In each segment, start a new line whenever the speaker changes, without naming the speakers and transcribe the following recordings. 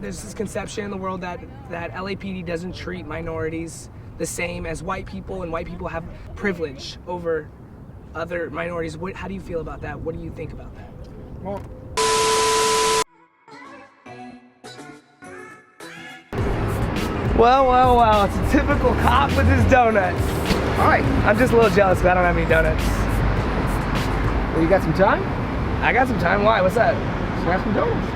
there's this conception in the world that LAPD doesn't treat minorities the same as white people, and white people have privilege over other minorities. How do you feel about that? What do you think about that?
Well,
Well, it's a typical cop with his donuts.
all right.
I'm just a little jealous because I don't have any donuts.
Well, you got some time?
I got some time. Why? What's up?
So have some donuts.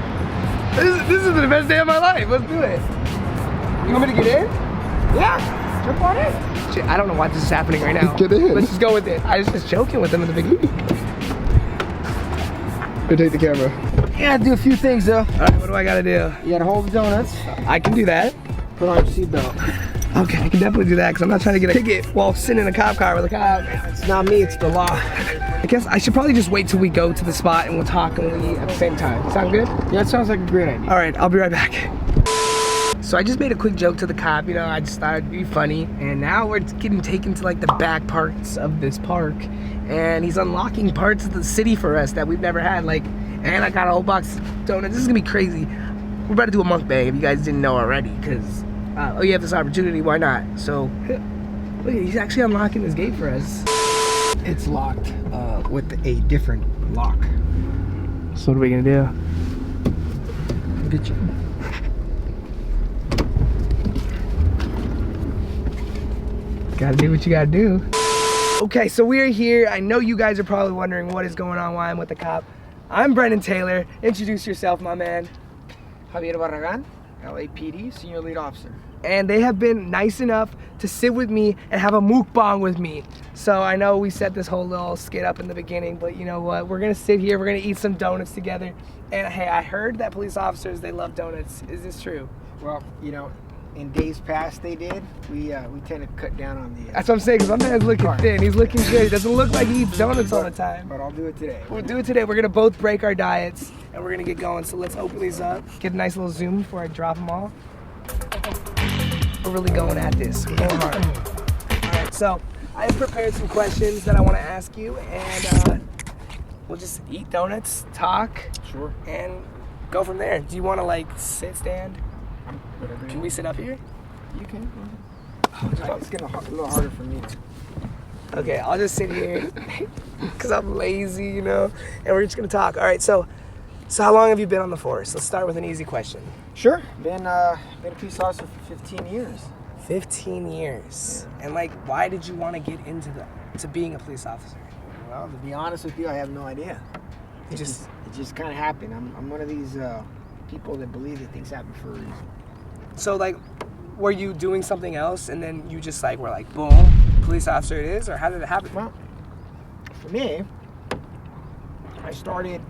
This is the best day of my life. Let's do it. You want me to get in?
Yeah. Jump on in.
Shit, I don't know why this is happening right now.
Get in.
Let's just go with it. I was just joking with them in the beginning.
Here, take the camera. You gotta do a few things though.
All right, what do I gotta do?
You gotta hold the donuts.
I can do that.
Put on your seatbelt.
Okay, I can definitely do that because I'm not trying to get a ticket while sitting in a cop car with a cop.
It's not me, it's the law.
I guess I should probably just wait till we go to the spot and we'll talk and we'll eat at the same time. Sound good?
Yeah, it sounds like a great idea.
All right, I'll be right back. So I just made a quick joke to the cop, you know, I just thought it'd be funny. And now we're getting taken to like the back parts of this park. And he's unlocking parts of the city for us that we've never had. Like, and I got a whole box of donuts. This is gonna be crazy. We're about to do a mukbang if you guys didn't know already, because oh, you have this opportunity, why not? So, look, he's actually unlocking this gate for us.
It's locked with a different lock.
So what are we gonna do?
Get you.
Gotta do what you gotta do. Okay, so we're here. I know you guys are probably wondering what is going on, why I'm with the cop. I'm Brennen Taylor. Introduce yourself, my man.
Javier Barragan, LAPD, Senior Lead Officer.
And they have been nice enough to sit with me and have a mukbang with me. So I know we set this whole little skit up in the beginning, but you know what? We're gonna sit here, we're gonna eat some donuts together. And hey, I heard that police officers, they love donuts. Is this true?
Well, you know, in days past they did. We tend to cut down on the...
That's what I'm saying, because my man's looking thin. He's looking good. He doesn't look like he eats donuts all the time.
But I'll do it today.
We'll do it today. We're gonna both break our diets and we're gonna get going. So let's open these up. Get a nice little zoom before I drop them all. We're really going at this. We're going hard. All right, so I have prepared some questions that I want to ask you, and we'll just eat donuts, talk,
Sure.
and go from there. Do you want to like sit, stand?
Whatever.
Can we sit up here?
You can. It's getting a little harder for me.
Okay, I'll just sit here because I'm lazy, you know, and we're just gonna talk. All right, so how long have you been on the force? Let's start with an easy question.
Sure. Been a police officer for 15 years.
15 years. Yeah. And like, why did you want to get into to being a police officer?
Well, to be honest with you, I have no idea. It just kind of happened. I'm one of these people that believe that things happen for a reason.
So like, were you doing something else and then you just like were like, boom, police officer it is, or how did it happen?
Well, for me, I started,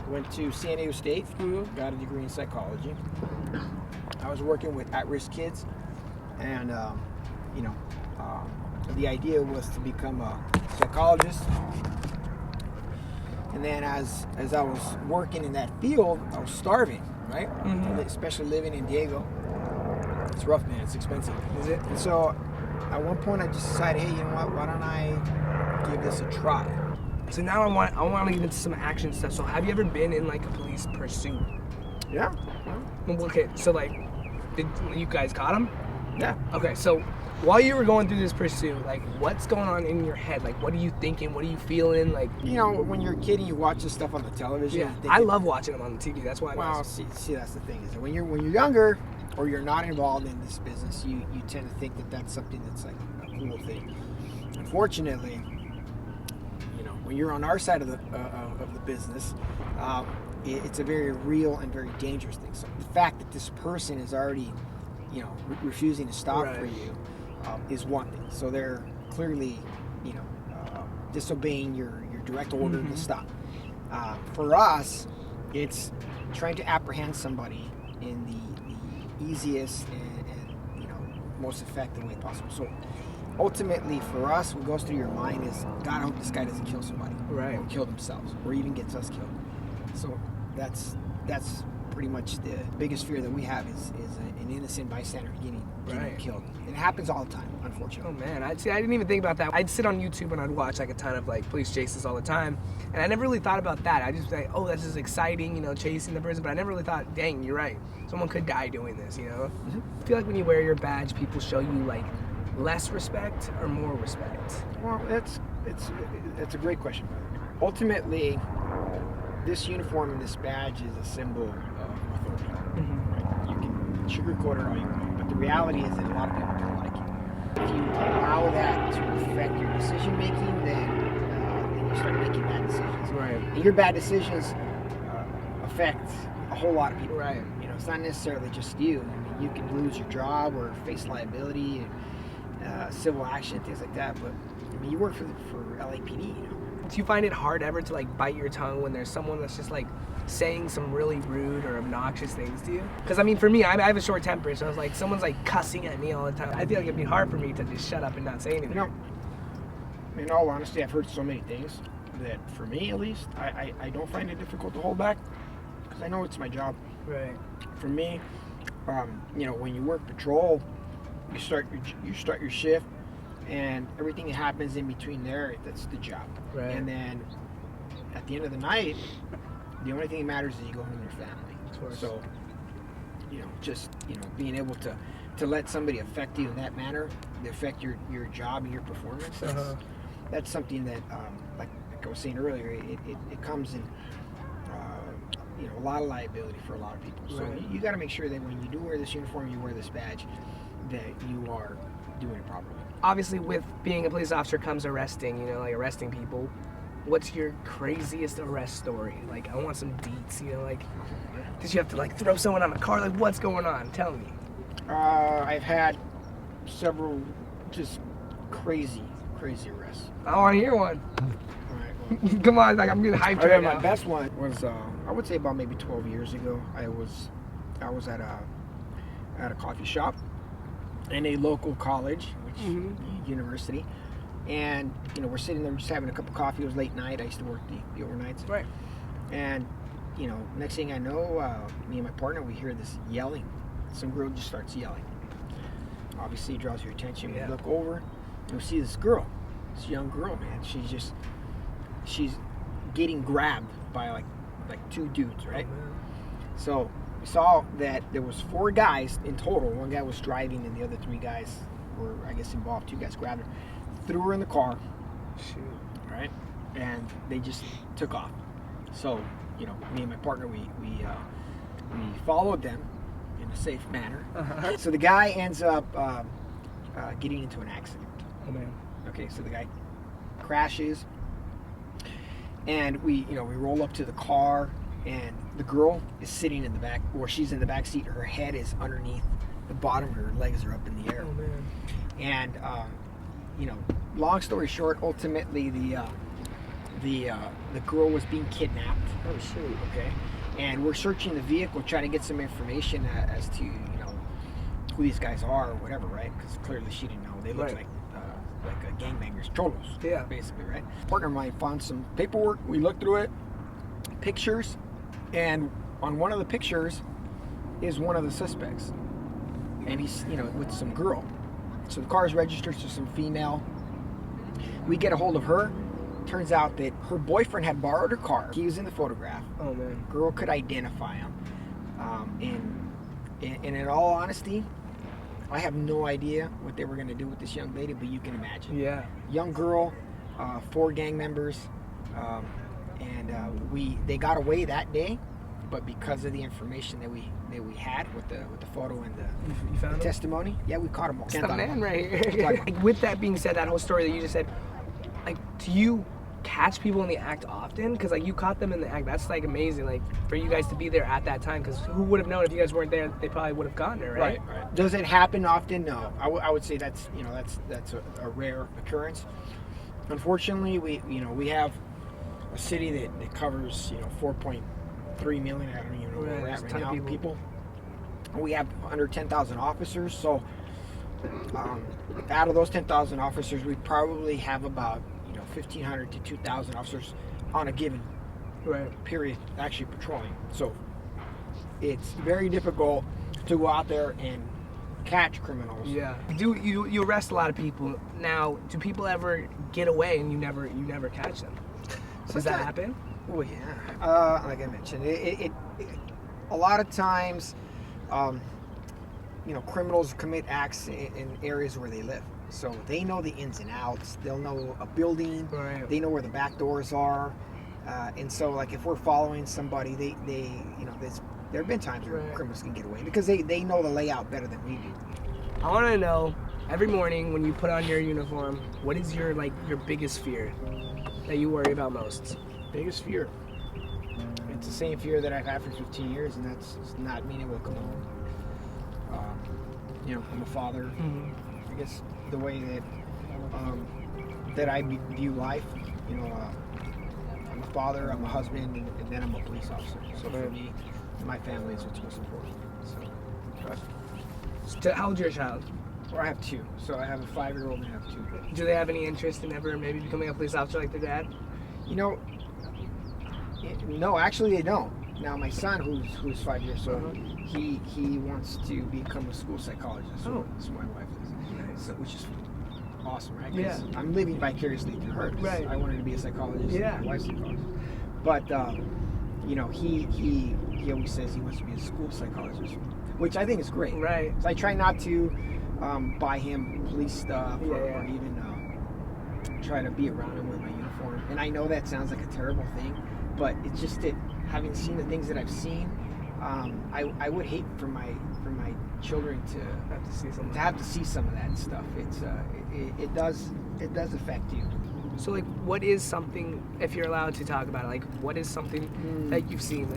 went to San Diego State, got a degree in psychology. I was working with at-risk kids, and the idea was to become a psychologist. And then as I was working in that field, I was starving, right? Mm-hmm. Especially living in Diego. It's rough, man. It's expensive.
Is it?
And so at one point I just decided, hey, you know what? Why don't I give this a try?
So now I want to get into some action stuff. So have you ever been in like a police pursuit?
Yeah.
Okay, so like, did you guys caught him?
Yeah.
Okay, so while you were going through this pursuit, like, what's going on in your head? Like, what are you thinking? What are you feeling? Like,
you know, when you're a kid and you watch this stuff on the television.
Yeah, I love watching them on the TV. That's why.
Well, see, that's the thing is that when you're younger or you're not involved in this business, you tend to think that that's something that's like a cool thing. Unfortunately, you know, when you're on our side of the business, it's a very real and very dangerous thing. So the fact that this person is already, you know, refusing to stop for you is one thing. So they're clearly, you know, disobeying your direct order to stop. For us, it's trying to apprehend somebody in the easiest and you know, most effective way possible. So ultimately for us, what goes through your mind is, God, I hope this guy doesn't kill somebody, or kill themselves, or even gets us killed. So that's pretty much the biggest fear that we have is an innocent bystander getting
Right.
killed. And it happens all the time,
Oh
unfortunately.
man, I didn't even think about that. I'd sit on YouTube and I'd watch like a ton of like police chases all the time, and I never really thought about that. I just like, oh, that's just exciting, you know, chasing the person. But I never really thought, dang, you're right. Someone could die doing this, you know.
Mhm.
I feel like when you wear your badge, people show you like less respect or more respect.
Well, that's a great question, brother. Ultimately, this uniform and this badge is a symbol of authority.
Mm-hmm.
Right? You can sugarcoat it all you want, but the reality is that a lot of people don't like it. If you allow that to affect your decision making, then you start making bad decisions.
Right.
And your bad decisions affect a whole lot of people.
Right.
You know, it's not necessarily just you. I mean, you can lose your job or face liability, civil action, things like that. But I mean, you work for LAPD. You know.
Do you find it hard ever to like bite your tongue when there's someone that's just like saying some really rude or obnoxious things to you? Because I mean, for me, I have a short temper, so I was like, someone's like cussing at me all the time. I feel like it'd be hard for me to just shut up and not say anything.
You know, in all honesty, I've heard so many things that, for me at least, I don't find it difficult to hold back because I know it's my job.
Right.
For me, you know, when you work patrol, you start your shift, and everything that happens in between there, that's the job.
Right.
And then at the end of the night, the only thing that matters is you go home to your family.
Of course.
So, you know, just, you know, being able to let somebody affect you in that manner, to affect your job and your performance, that's something that, like I was saying earlier, it comes in, you know, a lot of liability for a lot of people. So
Right.
you got to make sure that when you do wear this uniform, you wear this badge, that you are doing it properly.
Obviously, with being a police officer comes arresting, you know, like arresting people. What's your craziest arrest story? Like, I want some deets, you know, like, did you have to like throw someone on a car? Like, what's going on? Tell me.
I've had several just crazy arrests.
I want to hear one.
All right, well,
Come on, like I'm getting hyped right
my
now.
best one was I would say about maybe 12 years ago. I was at a coffee shop in a local college, which university, and you know, we're sitting there just having a cup of coffee. It was late night. I used to work the overnights.
Right.
And you know, next thing I know, me and my partner, we hear this yelling. Some girl just starts yelling. Obviously, it draws your attention.
Yeah.
We look over, and we see this girl, this young girl, man. She's getting grabbed by like two dudes, right?
Oh, man.
So we saw that there was 4 guys in total. One guy was driving, and the other 3 guys were, I guess, involved. 2 guys grabbed her, threw her in the car,
Shoot.
right? And they just took off. So, you know, me and my partner, we followed them in a safe manner.
Uh-huh.
So the guy ends up getting into an accident.
Oh man.
Okay, so the guy crashes, and we roll up to the car, and the girl is sitting in the back, or she's in the back seat. Her head is underneath the bottom, her legs are up in the air.
Oh man.
And you know, long story short, ultimately the girl was being kidnapped.
Oh shoot.
Okay, and we're searching the vehicle, trying to get some information as to, you know, who these guys are or whatever, right? Because clearly she didn't know. They looked
Right.
like gangbangers, cholos,
Yeah.
basically, right? Partner of mine found some paperwork. We looked through it, pictures, and on one of the pictures is one of the suspects, and he's, you know, with some girl. So the car is registered to some female. We get a hold of her. Turns out that her boyfriend had borrowed her car. He was in the photograph.
Oh man.
Girl could identify him. And in all honesty, I have no idea what they were going to do with this young lady, but you can imagine.
Yeah.
Young girl, 4 gang members, and they got away that day, but because of the information that we had with the photo and
You found
the
him?
testimony, yeah, we caught them all.
It's the man right
Can't talk
here.
about
Like, with that being said, that whole story that you just said, like, do you catch people in the act often? Because like you caught them in the act. That's like amazing. Like for you guys to be there at that time. Because who would have known if you guys weren't there? They probably would have gotten there, right?
Right. Does it happen often? No. I would say that's a rare occurrence. Unfortunately, we have a city that covers 4.3 million. I don't even know where we're at right now. People. We have under 10,000 officers. So out of those 10,000 officers, we probably have about 1,500 to 2,000 officers on a given period actually patrolling. So it's very difficult to go out there and catch criminals.
Yeah. You arrest a lot of people. Now, do people ever get away and you never catch them? Does that happen?
Oh yeah. Like I mentioned, it a lot of times, criminals commit acts in areas where they live. So they know the ins and outs. They'll know a building.
Right.
They know where the back doors are. And so, like, if we're following somebody, there have been times where criminals can get away because they know the layout better than we do.
I want to know, every morning when you put on your uniform, what is your biggest fear that you worry about most?
Biggest fear. It's the same fear that I've had for 15 years, and that's not being able to come home. I'm a father.
Mm-hmm.
I guess the way that I view life, I'm a father, I'm a husband, and then I'm a police officer. So for me, my family is what's most important.
So, how old's your child?
Well, I have two. So I have a 5-year-old and I have 2.
Do they have any interest in ever maybe becoming a police officer like their dad?
No, actually they don't. Now my son, who's 5 years old, he wants to become a school psychologist. So that's what my wife is.
Nice.
So, which is awesome, right?
Yeah.
I'm living vicariously through her.
Right.
I wanted to be a psychologist.
Yeah.
My wife's a psychologist. But he always says he wants to be a school psychologist, which I think is great.
Right.
So I try not to buy him police stuff or even try to be around him with my uniform. And I know that sounds like a terrible thing, but it's just that having seen the things that I've seen, I would hate for my children to have to see some of that stuff. It's it does affect you.
So what is something, if you're allowed to talk about it, what is something that you've seen,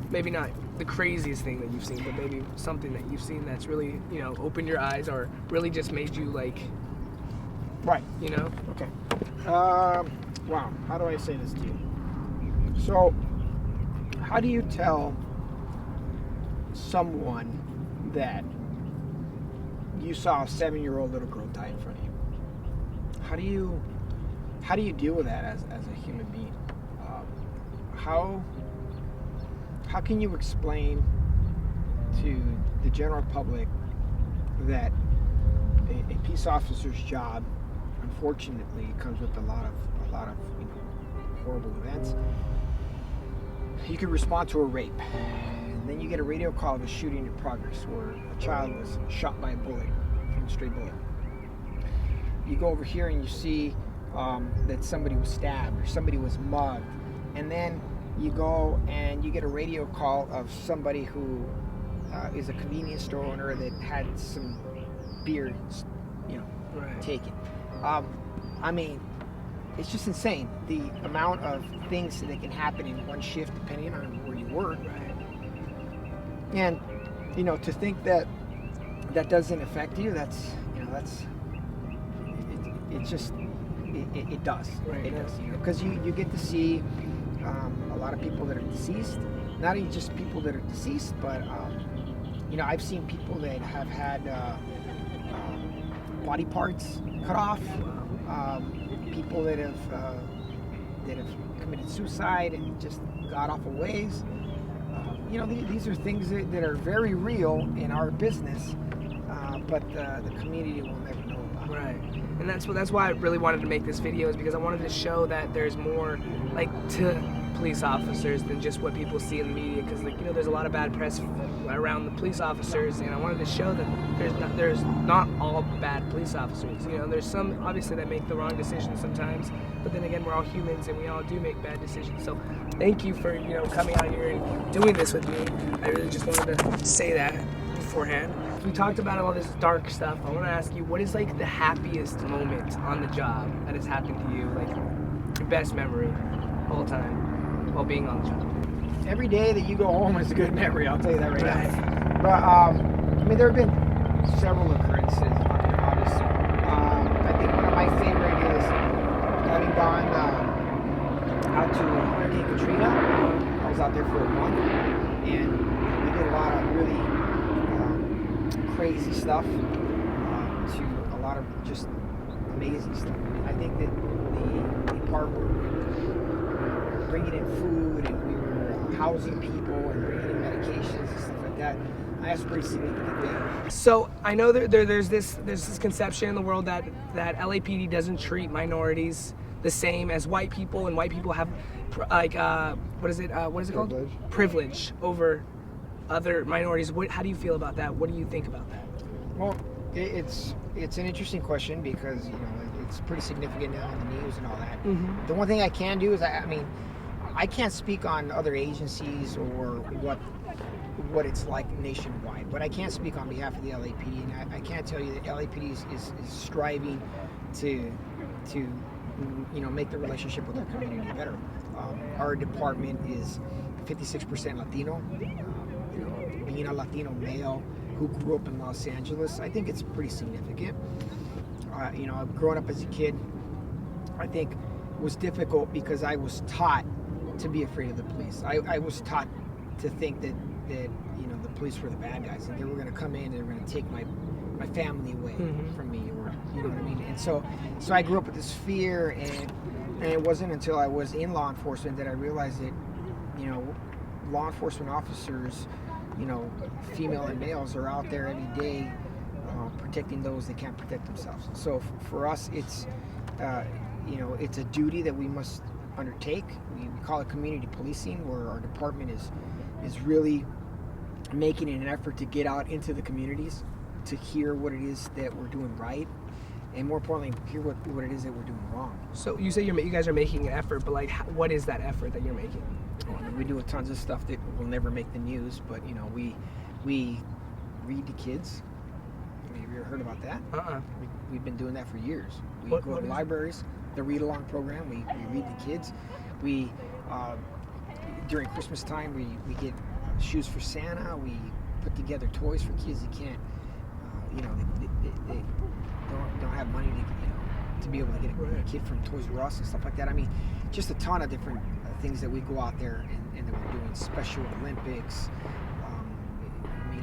maybe not the craziest thing that you've seen, but maybe something that you've seen that's really opened your eyes or really just made you
right. Okay. Wow. How do I say this to you? So, how do you tell someone that you saw a 7-year-old little girl die in front of you? How do you deal with that as a human being? How can you explain to the general public that a peace officer's job, unfortunately, comes with a lot of horrible events? You could respond to a rape, and then you get a radio call of a shooting in progress where a child was shot by a bullet, from a stray bullet. You go over here and you see that somebody was stabbed or somebody was mugged, and then you go and you get a radio call of somebody who is a convenience store owner that had some beer, taken. I mean, it's just insane the amount of things that can happen in one shift depending on where you work. And to think that doesn't affect you, it does.
Right.
It does. Because you get to see a lot of people that are deceased. Not even just people that are deceased, but I've seen people that have had body parts cut off. People that have committed suicide and just got off of ways. These are things that are very real in our business, but the community will never know about.
Right. And that's why I really wanted to make this video, is because I wanted to show that there's more to police officers than just what people see in the media, because there's a lot of bad press around the police officers, and I wanted to show that there's not all bad police officers. There's some obviously that make the wrong decisions sometimes, but then again, we're all humans and we all do make bad decisions. So thank you for coming out here and doing this with me. I really just wanted to say that beforehand. We talked about all this dark stuff. I want to ask you, what is the happiest moment on the job that has happened to you, your best memory all the time while being on the job?
Every day that you go home is a good memory, I'll tell you that right now. But there have been several occurrences, obviously. I think one of my favorite is having gone out to Hurricane Katrina. I was out there for a month, and we did a lot of really crazy stuff to a lot of just amazing stuff. I think that the part where we were bringing in food and we were housing people and bringing in medications and stuff like that. That's a pretty significant thing.
So I know there's this conception in the world that LAPD doesn't treat minorities the same as white people, and white people have like what is it called? Privilege over other minorities. How do you feel about that? What do you think about that?
Well, it's an interesting question because, you know, it's pretty significant now in the news and all that.
Mm-hmm.
The one thing I can do is I can't speak on other agencies or what it's like nationwide, but I can speak on behalf of the LAPD, and I can tell you that LAPD is striving to you know, make the relationship with our community better. Our department is 56% Latino. You know, being a Latino male who grew up in Los Angeles, I think it's pretty significant. You know, growing up as a kid, I think was difficult because I was taught to be afraid of the police. I was taught to think that you know, the police were the bad guys and they were going to come in and they were going to take my family away from me, or you know what I mean. And so I grew up with this fear, and it wasn't until I was in law enforcement that I realized that, you know, law enforcement officers, you know, female and males, are out there every day protecting those that can't protect themselves. So for us, it's you know, it's a duty that we must undertake. We call it community policing, where our department is really making an effort to get out into the communities to hear what it is that we're doing right, and more importantly, hear what it is that we're doing wrong.
So you say you guys are making an effort, but like, what is that effort that you're making?
Oh, I mean, we do tons of stuff that will never make the news, but you know, we read to kids. Have you ever heard about that? We've been doing that for years. We go to libraries, the read-along program. We read to kids. We during Christmas time we get shoes for Santa. We put together toys for kids that can't, you know, they don't have money to, you know, to be able to get a kid from Toys R Us and stuff like that. I mean, just a ton of different things that we go out there and that we're doing. Special Olympics.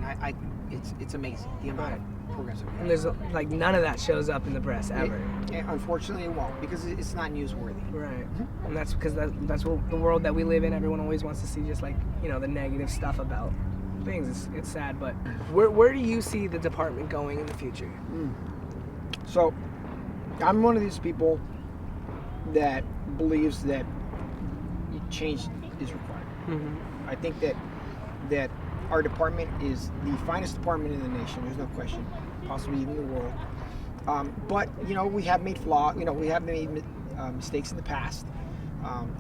I mean, it's amazing the amount of programs that we have.
And there's like none of that shows up in the press ever.
Unfortunately, it won't, because it's not newsworthy.
Right. And that's because that's what the world that we live in. Everyone always wants to see just like, you know, the negative stuff about things. It's sad, but where do you see the department going in the future?
So, I'm one of these people that believes that change is required. I think that our department is the finest department in the nation. There's no question, possibly even the world. But you know, we have made mistakes in the past,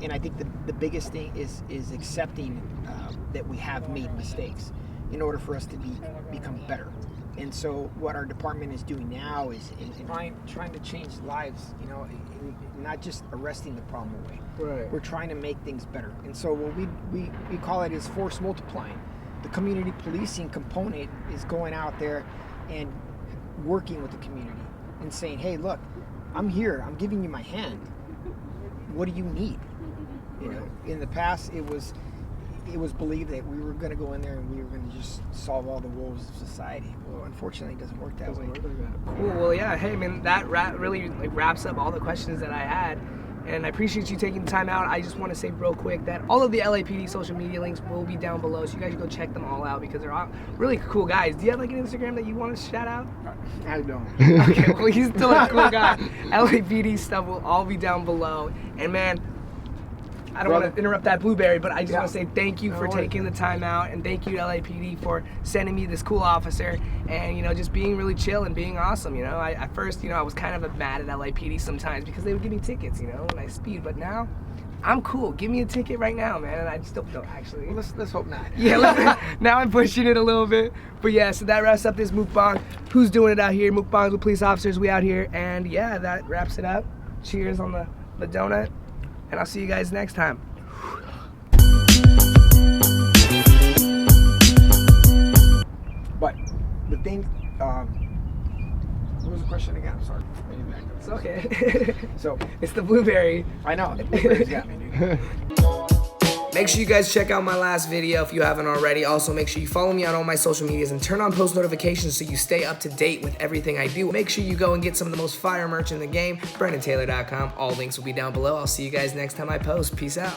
and I think the biggest thing is accepting that we have made mistakes in order for us to become better. And so what our department is doing now is trying to change lives, you know, not just arresting the problem away.
Right.
We're trying to make things better. And so what we call it is force multiplying. The community policing component is going out there and working with the community and saying, hey, look, I'm here. I'm giving you my hand. What do you need? You know, in the past, it was believed that we were going to go in there and we were going to just solve all the woes of society. Well, unfortunately, it doesn't work that way.
Cool. Well, yeah. Hey, man, that really wraps up all the questions that I had. And I appreciate you taking the time out. I just want to say real quick that all of the LAPD social media links will be down below, so you guys can go check them all out because they're all really cool guys. Do you have like an Instagram that you want to shout out?
I don't.
Okay, well, he's still a cool guy. LAPD stuff will all be down below. And man, I don't want to interrupt that blueberry, but I just want to say thank you for taking the time out, and thank you to LAPD for sending me this cool officer, and you know, just being really chill and being awesome. You know, at first, you know, I was kind of mad at LAPD sometimes because they would give me tickets, you know, when I speed, but now I'm cool. Give me a ticket right now, man. And I just don't actually.
Well, let's hope not.
Yeah, now I'm pushing it a little bit. But yeah, so that wraps up this mukbang. Who's doing it out here? Mukbangs with police officers, we out here. And yeah, that wraps it up. Cheers on the donut. And I'll see you guys next time.
But the thing, what was the question again? I'm sorry.
It's okay.
So
it's the blueberry.
I know. The blueberries got me, dude.
Make sure you guys check out my last video if you haven't already. Also, make sure you follow me on all my social medias and turn on post notifications so you stay up to date with everything I do. Make sure you go and get some of the most fire merch in the game. BrennenTaylor.com. All links will be down below. I'll see you guys next time I post. Peace out.